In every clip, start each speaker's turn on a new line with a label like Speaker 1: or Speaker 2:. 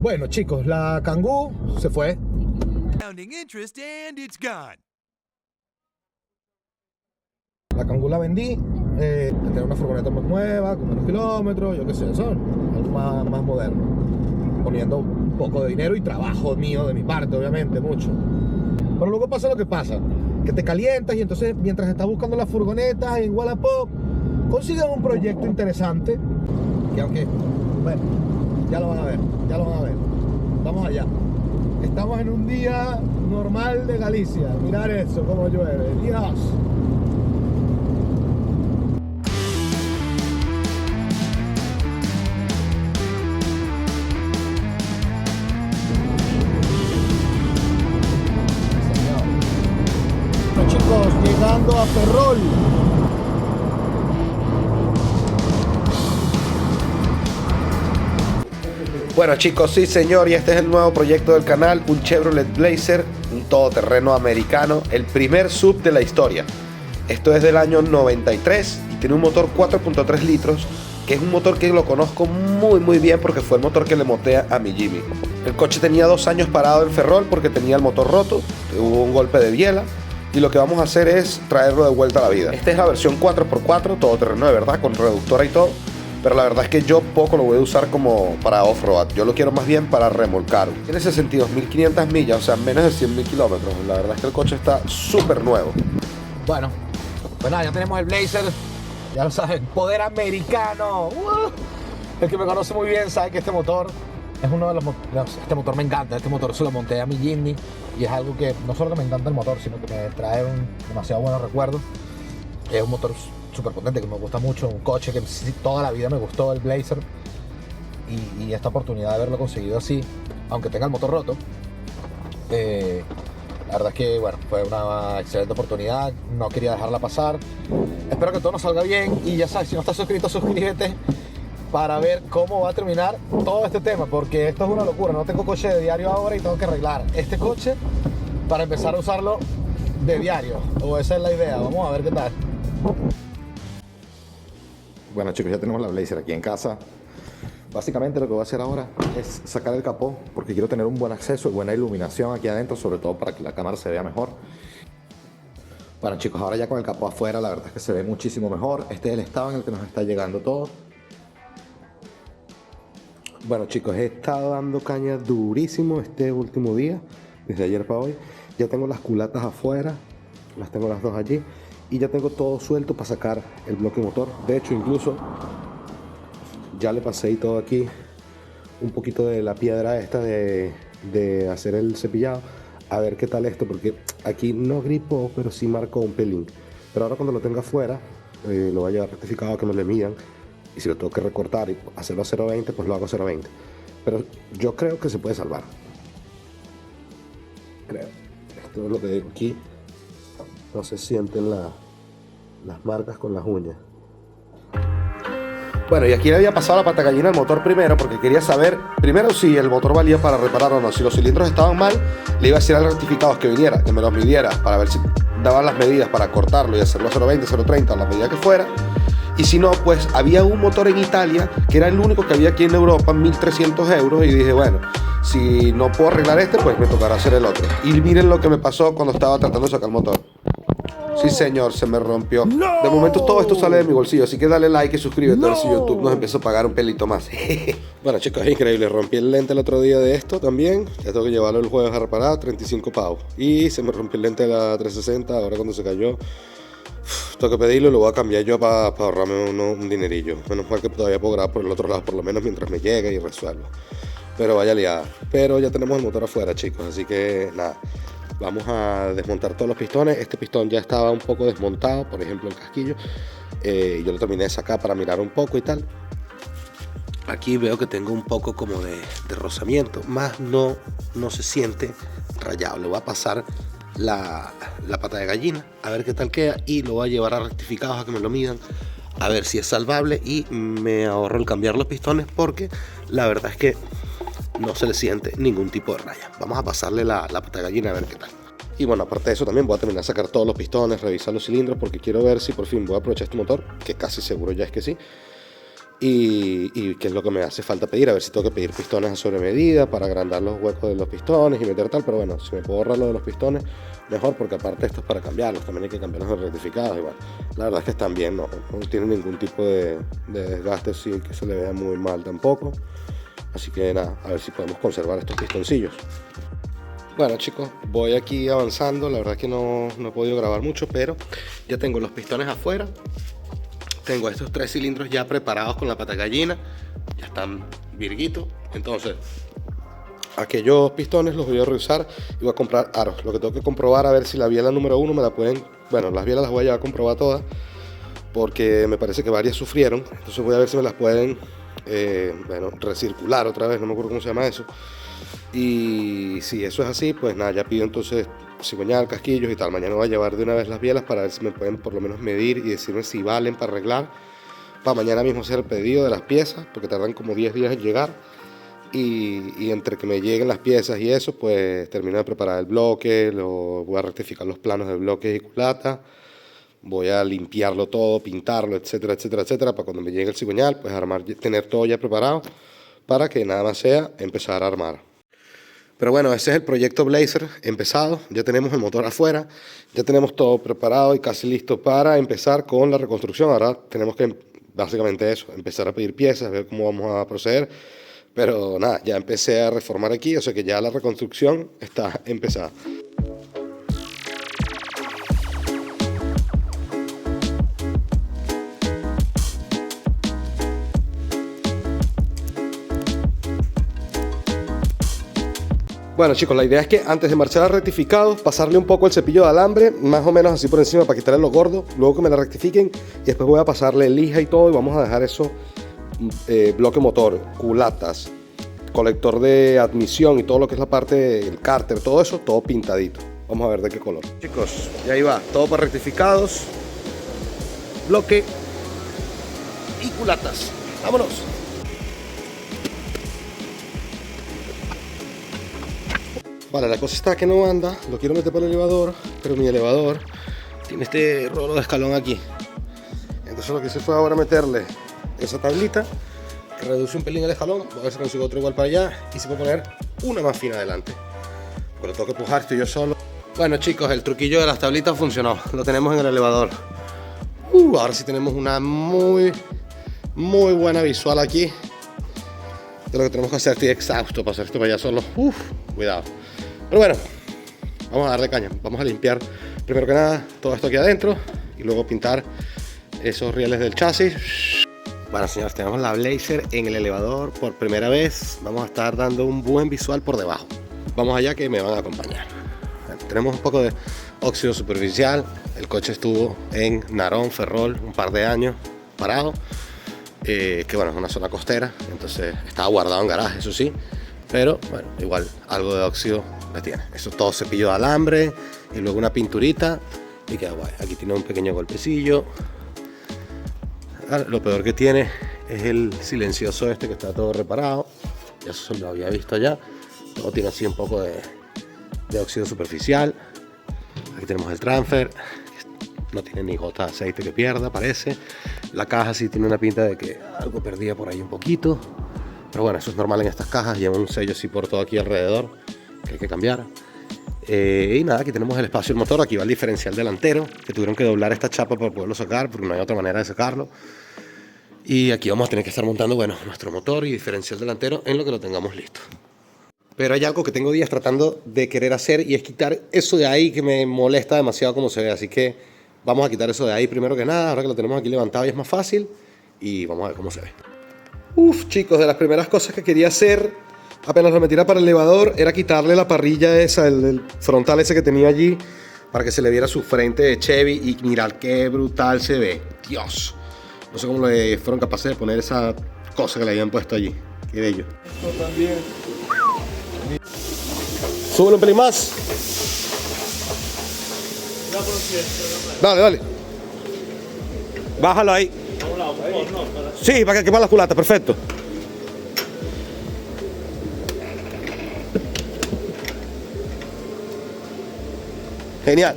Speaker 1: Bueno, chicos, la Kangoo se fue. La Kangoo la vendí. Tenía una furgoneta más nueva, con menos kilómetros, yo qué sé, son algo más moderno. Poniendo un poco de dinero y trabajo mío, de mi parte, obviamente, mucho. Pero luego pasa lo que pasa, que te calientas y entonces mientras estás buscando las furgonetas en Wallapop, consigues un proyecto interesante, que aunque, bueno, ya lo van a ver, vamos allá. Estamos en un día normal de Galicia, mirad eso, cómo llueve, Dios. Chicos, llegando a Ferrol. Bueno chicos, sí señor, y este es el nuevo proyecto del canal, un Chevrolet Blazer, un todoterreno americano, el primer SUV de la historia. Esto es del año 93 y tiene un motor 4.3 litros, que es un motor que lo conozco muy bien porque fue el motor que le monté a mi Jimmy. El coche tenía 2 años parado en Ferrol porque tenía el motor roto, hubo un golpe de biela. Y lo que vamos a hacer es traerlo de vuelta a la vida. Esta es la versión 4x4, todoterreno de verdad, con reductora y todo. Pero la verdad es que yo poco lo voy a usar como para off-road. Yo lo quiero más bien para remolcar. Tiene 62.500 millas, o sea, menos de 100.000 kilómetros. La verdad es que el coche está súper nuevo. Bueno, pues nada, ya tenemos el Blazer. Ya lo saben, poder americano. El que me conoce muy bien sabe que este motor es uno de los este motor me encanta, este motor se lo monté a mi Jimny y es algo que no solo que me encanta el motor, sino que me trae demasiado buenos recuerdos. Es un motor súper potente que me gusta mucho, un coche que toda la vida me gustó, el Blazer, y esta oportunidad de haberlo conseguido así, aunque tenga el motor roto, la verdad es que bueno, fue una excelente oportunidad, no quería dejarla pasar. Espero que todo nos salga bien y ya sabes, si no estás suscrito, suscríbete para ver cómo va a terminar todo este tema, porque esto es una locura. No tengo coche de diario ahora y tengo que arreglar este coche para empezar a usarlo de diario, o esa es la idea. Vamos a ver qué tal.
Speaker 2: Bueno chicos, ya tenemos la Blazer aquí en casa. Básicamente lo que voy a hacer ahora es sacar el capó, porque quiero tener un buen acceso y buena iluminación aquí adentro, sobre todo para que la cámara se vea mejor. Bueno chicos, ahora ya con el capó afuera, la verdad es que se ve muchísimo mejor. Este es el estado en el que nos está llegando todo. Bueno chicos, he estado dando caña durísimo este último día, desde ayer para hoy. Ya tengo las culatas afuera, las tengo las dos allí, y ya tengo todo suelto para sacar el bloque motor. De hecho, incluso ya le pasé y todo aquí un poquito de la piedra esta de hacer el cepillado, a ver qué tal esto, porque aquí no gripó, pero sí marcó un pelín. Pero ahora cuando lo tenga afuera, lo voy a llevar rectificado a que me le midan. Y si lo tengo que recortar y hacerlo a 0.20, pues lo hago a 0.20. Pero yo creo que se puede salvar. Creo. Esto es lo que digo aquí. No se sienten las marcas con las uñas.
Speaker 1: Bueno, y aquí le había pasado la pata gallina al motor primero, porque quería saber, primero, si el motor valía para reparar o no. Si los cilindros estaban mal, le iba a decir al rectificado que viniera, que me los midiera, para ver si daban las medidas para cortarlo y hacerlo a 0.20, 0.30, a la medida que fuera. Y si no, pues había un motor en Italia, que era el único que había aquí en Europa, 1.300 euros, y dije, bueno, si no puedo arreglar este, pues me tocará hacer el otro. Y miren lo que me pasó cuando estaba tratando de sacar el motor. Sí señor, se me rompió. De momento todo esto sale de mi bolsillo, así que dale like y suscríbete a ver si YouTube nos empieza a pagar un pelito más. Bueno chicos, es increíble, rompí el lente el otro día de esto también. Ya tengo que llevarlo el jueves a reparar, 35 pavos. Y se me rompió el lente de la 360, ahora cuando se cayó. Tengo que pedirlo y lo voy a cambiar yo para ahorrarme un dinerillo. Menos mal que todavía puedo grabar por el otro lado, por lo menos mientras me llegue y resuelvo. Pero vaya liada. Pero ya tenemos el motor afuera chicos, así que nada. Vamos a desmontar todos los pistones. Este pistón ya estaba un poco desmontado, por ejemplo el casquillo. Yo lo terminé de sacar para mirar un poco y tal. Aquí veo que tengo un poco como de rozamiento, más no se siente rayado. Le voy a pasar la pata de gallina a ver qué tal queda y lo voy a llevar a rectificados a que me lo midan, a ver si es salvable, y me ahorro el cambiar los pistones porque la verdad es que no se le siente ningún tipo de raya. Vamos a pasarle la pata de gallina a ver qué tal. Y bueno, aparte de eso también voy a terminar de sacar todos los pistones, revisar los cilindros, porque quiero ver si por fin voy a aprovechar este motor, que casi seguro ya es que sí,
Speaker 2: y qué es lo que me hace falta pedir, a ver si tengo que pedir pistones a sobre medida para agrandar los huecos de los pistones y meter tal, pero bueno, si me puedo ahorrar lo de los pistones, mejor, porque aparte esto es para cambiarlos, también hay que cambiarlos de rectificados, igual. La verdad es que están bien, no tienen ningún tipo de desgaste, sí, que se le vea muy mal tampoco, así que nada, a ver si podemos conservar estos pistoncillos. Bueno chicos, voy aquí avanzando, la verdad es que no he podido grabar mucho, pero ya tengo los pistones afuera. Tengo estos 3 cilindros ya preparados con la pata gallina, ya están virguitos. Entonces, aquellos pistones los voy a reusar y voy a comprar aros. Lo que tengo que comprobar a ver si la biela número 1 me la pueden... Bueno, las bielas las voy a llevar a comprobar todas, porque me parece que varias sufrieron. Entonces voy a ver si me las pueden, recircular otra vez, no me acuerdo cómo se llama eso. Y si eso es así, pues nada, ya pido entonces cigüeñal, casquillos y tal. Mañana voy a llevar de una vez las bielas para ver si me pueden por lo menos medir y decirme si valen para arreglar. Para mañana mismo hacer el pedido de las piezas, porque tardan como 10 días en llegar. Y entre que me lleguen las piezas y eso, pues termino de preparar el bloque, voy a rectificar los planos de bloques y culata. Voy a limpiarlo todo, pintarlo, etcétera, etcétera, etcétera, para cuando me llegue el cigüeñal, pues armar, tener todo ya preparado para que nada más sea empezar a armar. Pero bueno, ese es el proyecto Blazer empezado. Ya tenemos el motor afuera, ya tenemos todo preparado y casi listo para empezar con la reconstrucción. Ahora tenemos que, básicamente eso, empezar a pedir piezas, ver cómo vamos a proceder. Pero nada, ya empecé a reformar aquí, o sea que ya la reconstrucción está empezada. Bueno chicos, la idea es que antes de marchar a rectificados, pasarle un poco el cepillo de alambre, más o menos así por encima para quitarle lo gordo, luego que me la rectifiquen y después voy a pasarle lija y todo y vamos a dejar eso, bloque motor, culatas, colector de admisión y todo lo que es la parte del cárter, todo eso, todo pintadito. Vamos a ver de qué color. Chicos, ya ahí va, todo para rectificados, bloque y culatas. ¡Vámonos! Vale, la cosa está que no anda, lo quiero meter para el elevador, pero mi elevador tiene este rolo de escalón aquí. Entonces lo que hice fue ahora meterle esa tablita, que reduce un pelín el escalón, a ver si consigo otro igual para allá, y se puede poner una más fina adelante. Porque lo tengo que empujar, estoy yo solo. Bueno chicos, el truquillo de las tablitas funcionó, lo tenemos en el elevador. Ahora sí tenemos una muy buena visual aquí de lo que tenemos que hacer. Estoy exhausto para hacer esto para allá solo. Cuidado. Pero bueno, vamos a darle caña. Vamos a limpiar primero que nada todo esto aquí adentro y luego pintar esos rieles del chasis. Bueno señores, tenemos la Blazer en el elevador por primera vez. Vamos a estar dando un buen visual por debajo. Vamos allá que me van a acompañar. Bueno, tenemos un poco de óxido superficial. El coche estuvo en Narón, Ferrol, un par de años parado. Que bueno, es una zona costera, entonces estaba guardado en garaje, eso sí. Pero bueno, igual algo de óxido le tiene. Eso es todo cepillo de alambre y luego una pinturita y queda guay. Aquí tiene un pequeño golpecillo. Lo peor que tiene es el silencioso este que está todo reparado. Ya eso lo había visto ya. Luego tiene así un poco de óxido superficial. Aquí tenemos el transfer. No tiene ni gota de aceite que pierda, parece. La caja sí tiene una pinta de que algo perdía por ahí un poquito. Pero bueno, eso es normal en estas cajas. Lleva un sello así por todo aquí alrededor que hay que cambiar. Y nada, aquí tenemos el espacio del motor. Aquí va el diferencial delantero, que tuvieron que doblar esta chapa para poderlo sacar, porque no hay otra manera de sacarlo. Y aquí vamos a tener que estar montando, bueno, nuestro motor y diferencial delantero en lo que lo tengamos listo. Pero hay algo que tengo días tratando de querer hacer y es quitar eso de ahí que me molesta demasiado como se ve. Así que vamos a quitar eso de ahí primero que nada, ahora que lo tenemos aquí levantado y es más fácil. Y vamos a ver cómo se ve. Chicos, de las primeras cosas que quería hacer apenas lo metiera para el elevador era quitarle la parrilla esa, el frontal ese que tenía allí, para que se le viera su frente de Chevy. Y mirad qué brutal se ve. Dios, no sé cómo le fueron capaces de poner esa cosa que le habían puesto allí. Qué bello. Esto también. Súbelo un pelín más. Dale. Bájalo ahí. Sí, para que quemar las culatas, perfecto. Genial.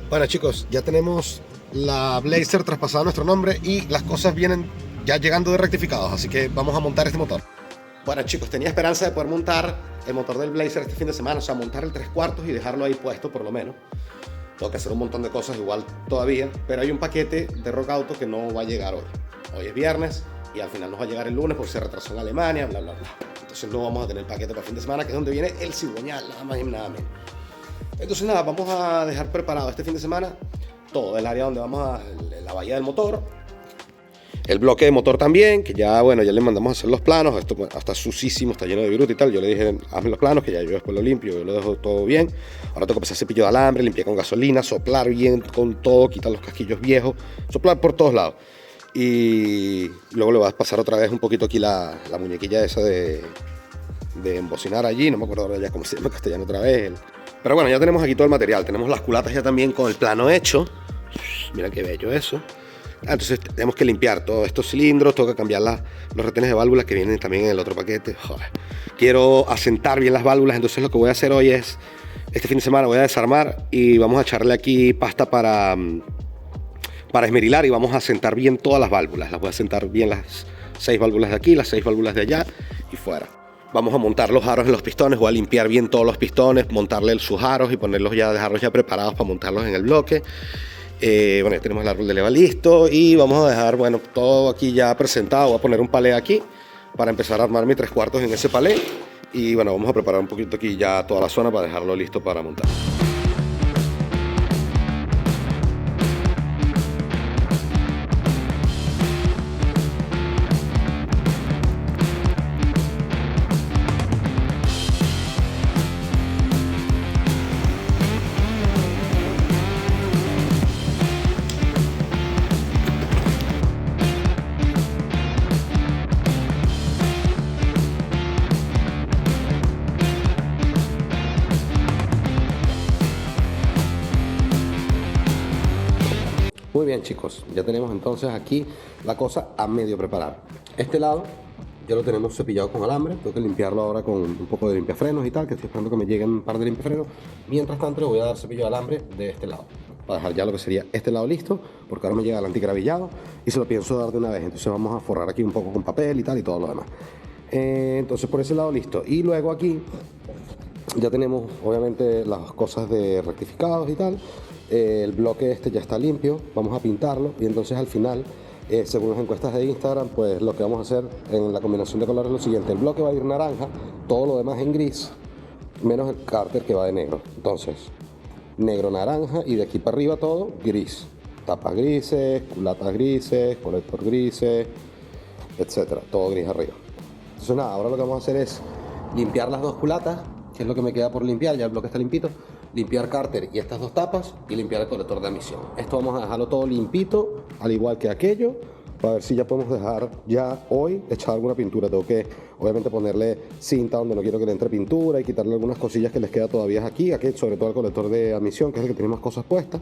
Speaker 2: Bueno chicos, ya tenemos la Blazer traspasada a nuestro nombre y las cosas vienen
Speaker 1: ya llegando de rectificados, así que vamos a montar este motor. Bueno chicos, tenía esperanza de poder montar el motor del Blazer este fin de semana, o sea, montar el 3/4 y dejarlo ahí puesto por lo menos. Tengo que hacer un montón de cosas igual todavía, pero hay un paquete de Rock Auto que no va a llegar hoy. Hoy es viernes y al final nos va a llegar el lunes porque se retrasó en Alemania, bla, bla, bla. Entonces no vamos a tener paquete para el fin de semana, que es donde viene el cigüeñal, nada más y nada menos. Entonces nada, vamos a dejar preparado este fin de semana todo el área donde vamos a la bahía del motor, el bloque de motor también, que ya bueno, ya le mandamos a hacer los planos. Esto está sucísimo, está lleno de viruta y tal. Yo le dije, hazme los planos, que ya yo después lo limpio, yo lo dejo todo bien. Ahora tengo que pasar cepillo de alambre, limpiar con gasolina, soplar bien con todo, quitar los casquillos viejos, soplar por todos lados. Y luego le voy a pasar otra vez un poquito aquí la muñequilla esa de embocinar allí, no me acuerdo ahora ya cómo se llama en castellano otra vez. Pero bueno, ya tenemos aquí todo el material, tenemos las culatas ya también con el plano hecho. Mira qué bello eso. Entonces tenemos que limpiar todos estos cilindros, tengo que cambiar los retenes de válvulas que vienen también en el otro paquete. Joder. Quiero asentar bien las válvulas, entonces lo que voy a hacer hoy es, este fin de semana voy a desarmar y vamos a echarle aquí pasta para esmerilar y vamos a asentar bien todas las válvulas. Las voy a asentar bien las 6 válvulas de aquí, las 6 válvulas de allá y fuera. Vamos a montar los aros en los pistones, voy a limpiar bien todos los pistones, montarle sus aros y ponerlos ya, dejarlos ya preparados para montarlos en el bloque. Bueno, ya tenemos el árbol de leva listo y vamos a dejar, bueno, todo aquí ya presentado. Voy a poner un palé aquí para empezar a armar mi 3/4 en ese palé y bueno, vamos a preparar un poquito aquí ya toda la zona para dejarlo listo para montar. Muy bien chicos, ya tenemos entonces aquí la cosa a medio preparar. Este lado ya lo tenemos cepillado con alambre, tengo que limpiarlo ahora con un poco de limpiafrenos y tal, que estoy esperando que me lleguen un par de limpiafrenos. Mientras tanto le voy a dar cepillo de alambre de este lado, para dejar ya lo que sería este lado listo, porque ahora me llega el antigravillado y se lo pienso dar de una vez. Entonces vamos a forrar aquí un poco con papel y tal y todo lo demás. Entonces por ese lado listo. Y luego aquí ya tenemos obviamente las cosas de rectificados y tal. El bloque este ya está limpio, vamos a pintarlo y entonces al final, según las encuestas de Instagram, pues lo que vamos a hacer en la combinación de colores es lo siguiente: el bloque va a ir naranja, todo lo demás en gris, menos el cárter que va de negro. Entonces, negro, naranja y de aquí para arriba todo gris. Tapas grises, culatas grises, colector grises, etcétera, todo gris arriba. Entonces nada, ahora lo que vamos a hacer es limpiar las dos culatas, que es lo que me queda por limpiar, ya el bloque está limpito. Limpiar cárter y estas dos tapas y limpiar el colector de admisión. Esto vamos a dejarlo todo limpito, al igual que aquello, para ver si ya podemos dejar ya hoy echar alguna pintura. Tengo que obviamente ponerle cinta donde no quiero que le entre pintura y quitarle algunas cosillas que les queda todavía aquí, sobre todo el colector de admisión, que es el que tiene más cosas puestas.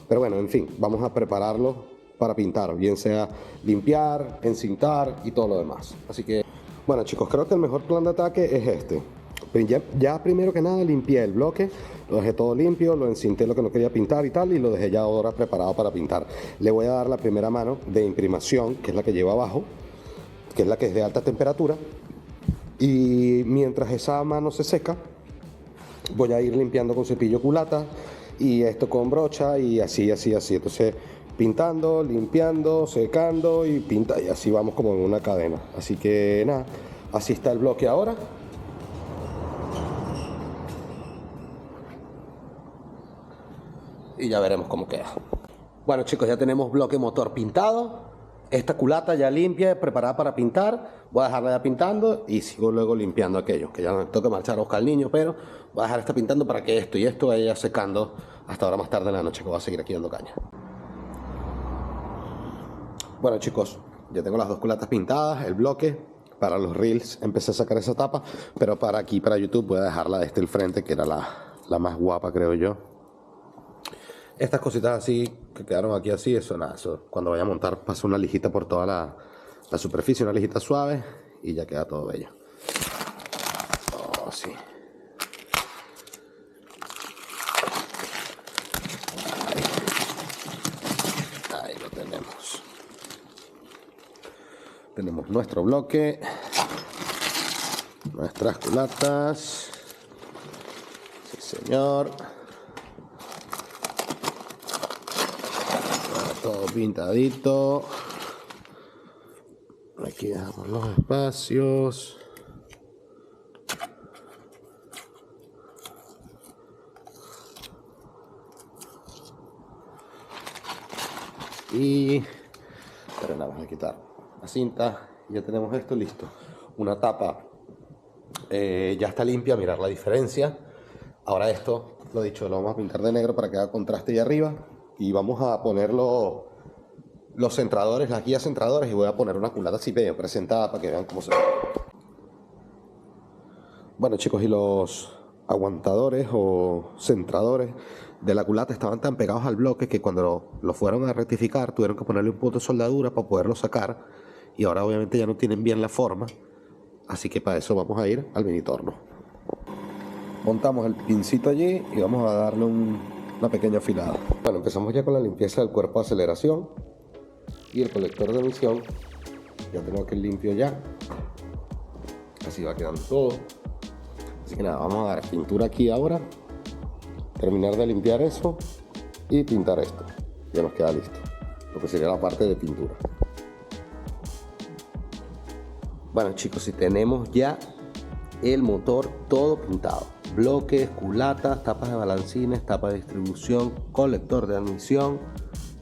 Speaker 1: Pero bueno, en fin, vamos a prepararlo para pintar, bien sea limpiar, encintar y todo lo demás. Así que, bueno chicos, creo que el mejor plan de ataque es este. Ya primero que nada limpié el bloque, lo dejé todo limpio, lo encinté lo que no quería pintar y tal, y lo dejé ya ahora preparado para pintar. Le voy a dar la primera mano de imprimación, que es la que lleva abajo, que es la que es de alta temperatura, y mientras esa mano se seca, voy a ir limpiando con cepillo culata y esto con brocha y así. Entonces pintando, limpiando, secando y pinta, y así vamos como en una cadena. Así que nada, así está el bloque ahora. Y ya veremos cómo queda. Bueno chicos, ya tenemos bloque motor pintado, esta culata ya limpia, preparada para pintar. Voy a dejarla ya pintando y sigo luego limpiando aquello, que ya no tengo que marchar a buscar al niño, pero voy a dejar esta pintando para que esto y esto vaya secando hasta ahora más tarde en la noche, que voy a seguir aquí dando caña. Bueno chicos, ya tengo las dos culatas pintadas, el bloque. Para los reels empecé a sacar esa tapa, pero para aquí, para YouTube, voy a dejarla de el frente, que era la más guapa, creo yo. Estas cositas así, que quedaron aquí así, eso nada, eso cuando vaya a montar paso una lijita por toda la superficie, una lijita suave y ya queda todo bello. Oh, sí. Ahí lo tenemos.
Speaker 2: tenemos nuestro bloque, nuestras culatas. Sí, señor. Todo pintadito. Aquí dejamos los espacios. Y pero nada, vamos a quitar la cinta. Ya tenemos esto listo. Una tapa ya está limpia, mirar la diferencia. Ahora esto, lo dicho, lo vamos a pintar de negro para que haga contraste ahí arriba. Y vamos a poner los centradores, las guías centradores, y voy a poner una culata así medio presentada para que vean cómo se ve. Bueno, chicos, y los aguantadores o centradores de la culata estaban tan pegados al bloque que cuando lo fueron a rectificar tuvieron que ponerle un punto de soldadura para poderlo sacar, y ahora obviamente ya no tienen bien la forma, así que para eso vamos a ir al mini torno. Montamos el pincito allí y vamos a darle una pequeña afilada. Bueno, empezamos ya con la limpieza del cuerpo de aceleración y el colector de emisión. Ya tengo aquí limpio ya, así va quedando todo. Así que nada, vamos a dar pintura aquí ahora, terminar de limpiar eso y pintar esto. Ya nos queda listo, lo que sería la parte de pintura. Bueno, chicos, y tenemos ya el motor todo pintado: bloques, culatas, tapas de balancines, tapa de distribución, colector de admisión.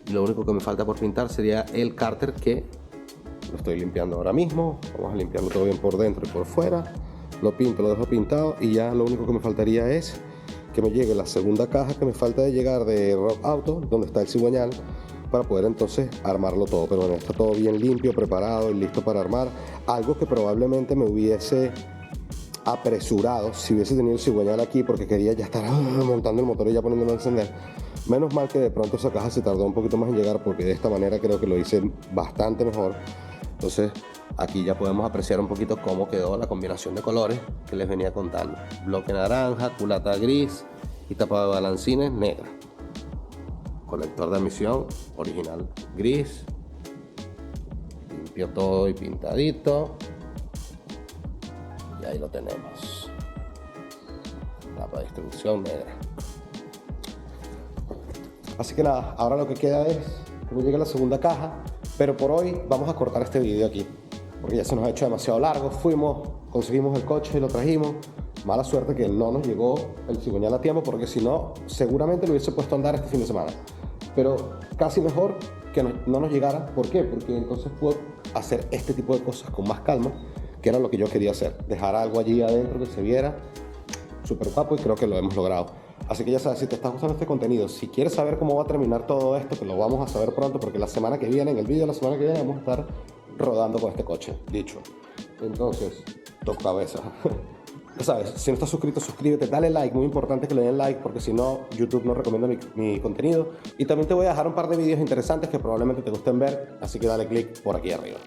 Speaker 2: Y lo único que me falta por pintar sería el cárter, que lo estoy limpiando ahora mismo. Vamos a limpiarlo todo bien por dentro y por fuera. Lo pinto, lo dejo pintado, y ya lo único que me faltaría es que me llegue la segunda caja que me falta de llegar de Rock Auto, donde está el cigüeñal, para poder entonces armarlo todo. Pero bueno, está todo bien limpio, preparado y listo para armar. Algo que probablemente me hubiese apresurado si hubiese tenido el cigüeñal aquí, porque quería ya estar montando el motor y ya poniéndolo a encender. Menos mal que de pronto esa caja se tardó un poquito más en llegar, porque de esta manera creo que lo hice bastante mejor. Entonces aquí ya podemos apreciar un poquito cómo quedó la combinación de colores que les venía contando: bloque naranja, culata gris y tapa de balancines negra, colector de admisión original gris, limpio todo y pintadito. Y ahí lo tenemos, tapa de distribución negra. Así que nada, ahora lo que queda es que me llegue la segunda caja, pero por hoy vamos a cortar este video aquí, porque ya se nos ha hecho demasiado largo. Conseguimos el coche y lo trajimos. Mala suerte que no nos llegó el cigüeñal a tiempo, porque si no, seguramente lo hubiese puesto a andar este fin de semana. Pero casi mejor que no nos llegara. ¿Por qué? Porque entonces puedo hacer este tipo de cosas con más calma, que era lo que yo quería hacer. Dejar algo allí adentro que se viera súper guapo, y creo que lo hemos logrado. Así que ya sabes, si te está gustando este contenido, si quieres saber cómo va a terminar todo esto, que lo vamos a saber pronto, porque la semana que viene, en el vídeo de la semana que viene, vamos a estar rodando con este coche, dicho. Entonces, toca cabeza. Ya sabes, si no estás suscrito, suscríbete, dale like, muy importante que le den like, porque si no, YouTube no recomienda mi contenido. Y también te voy a dejar un par de vídeos interesantes que probablemente te gusten ver, así que dale click por aquí arriba.